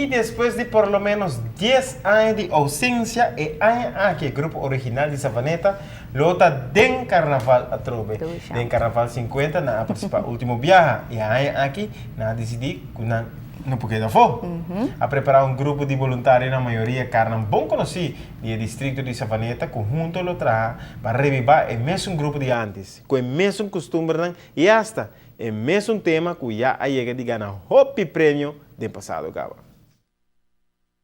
Y después de por lo menos 10 años de ausencia, el grupo original de Savaneta lota den carnaval a trove. Den carnaval 50 na participar último viaje. Y aquí na decidir no porque da fo. A preparar um grupo de voluntários na maioria carnam bom conhecido do distrito de Savaneta, conjunto lo traga para revivar o mesmo grupo de antes, com o mesmo costume e hasta o mesmo tema que já chega de ganhar hopi prêmio do passado gaba.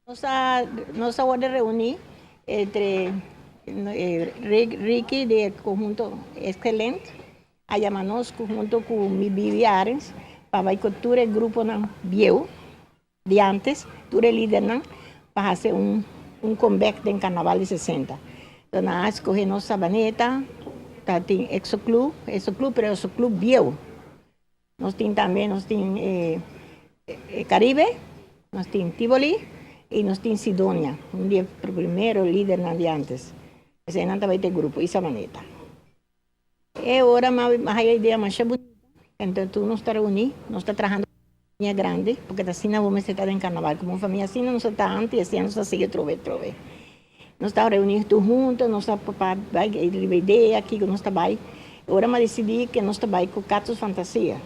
Nos vamos a reunir entre Ricky de conjunto excelente, a llamarnos junto con mi Viviares, para cultura el grupo viejo de antes, tu líder para hacer un comeback del carnaval de 60. Entonces, escogemos Savaneta, tem Exoclub, pero Exoclub viejo. Nós tem também, Caribe, nós tem Tivoli e nós tem Sidonia, dia primeiro líder de antes. Esse não vai ter grupo, e Savaneta. E agora a ideia mais bonita. Então, tu não está reunido, não está trabalhando com família grande, porque assim não vamos estar em carnaval. Como família assim, não está antes, assim não está seguindo trove. Nós estamos reunidos todos juntos, nós estamos para a ideia aqui que nós estamos. Agora, eu decidi que nós estamos com Catos Fantasia.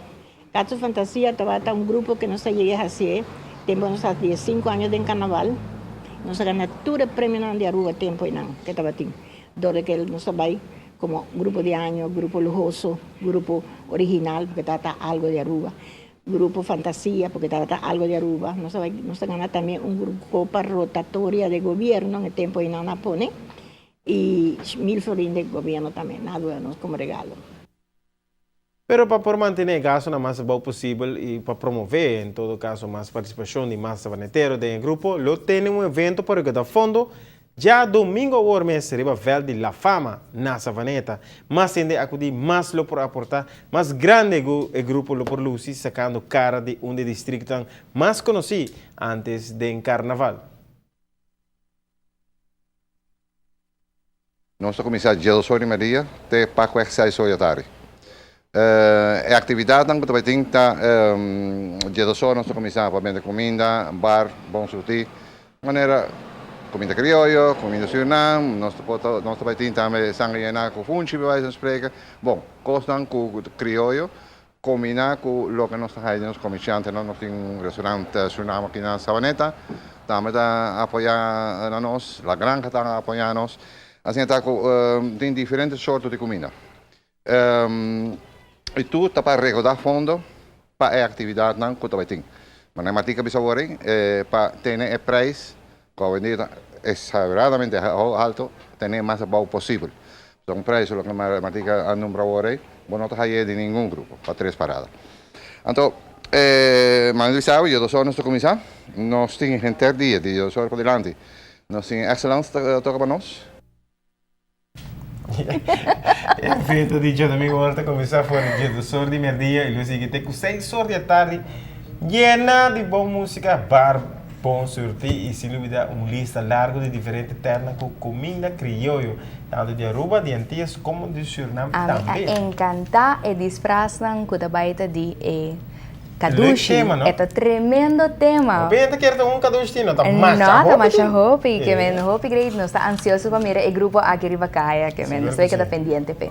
Catos Fantasia está um grupo que nós chegamos a fazer, temos 15 anos de carnaval, nós ganhamos todo o prêmio de Aruba, tempo e não, que estava assim. Desde que nós estamos como grupo de año, grupo lujoso, grupo original, porque trata algo de Aruba, grupo fantasía, porque trata algo de Aruba. Nos ganamos también un grupo copa rotatoria de gobierno en el tiempo de Nanapone y 1000 florines de gobierno también, nada como regalo. Pero para manter o gasto na mais bom possível e para promover, em todo caso, mais participação de mais savaneteiros do grupo, lo tem um evento para cada fundo. Já domingo o mês arriba vel de La Fama na Savaneta, mas ainda acudir mais lo por aportar, mais grande o grupo lo por Lucy, sacando cara de um distrito mais conhecido antes do carnaval. Nosso comissário Dia do Sol de Maria tem para o exercício de tarde. A atividade que vai ter Dia do Sol, nosso comissário para vender comida, bar, bom sortir, maneira comida criollo, comida Suriname, nós vai ter também sangue com funchi, para wijze van spreken. Bom, costan com criollo, combinar com o que nós temos comerciantes, nós temos restaurante Suriname aqui na Savaneta, também está apoiar a nós, a granja está apoiando nós, assim está tem diferentes sortes de comida. E tudo está para arrecadar fundo para a atividade que vai ter. Mas não é matica bisavore, para ter o preço que a vendida é exageradamente alto, ter mais bom possível. Então, o preço que a matica anda para agora, não está aí de nenhum grupo, para 3 paradas. Então, mas você sabe, eu sou nosso comissário, nós temos gente dia, eu sou por delante, nós temos excelência toca para nós. O evento de dia domingo volta a começar fora dia do sol de meio-dia e o seguinte com 6 horas da tarde, llena de boa música, bar, bom sortir e sem dúvida lista larga de diferentes ternas com comida criollo, tanto de Aruba, de Antillas como de Suriname também. Me encanta o disfraz ng Kutabaita de Kadushi. Ito tremendo tema. Pensa que era um Kadushi, não? Tá mais hopi, que men hopi great, não está ansioso para mirar o grupo aqui riba kaya, que men estoy cada pendiente pe.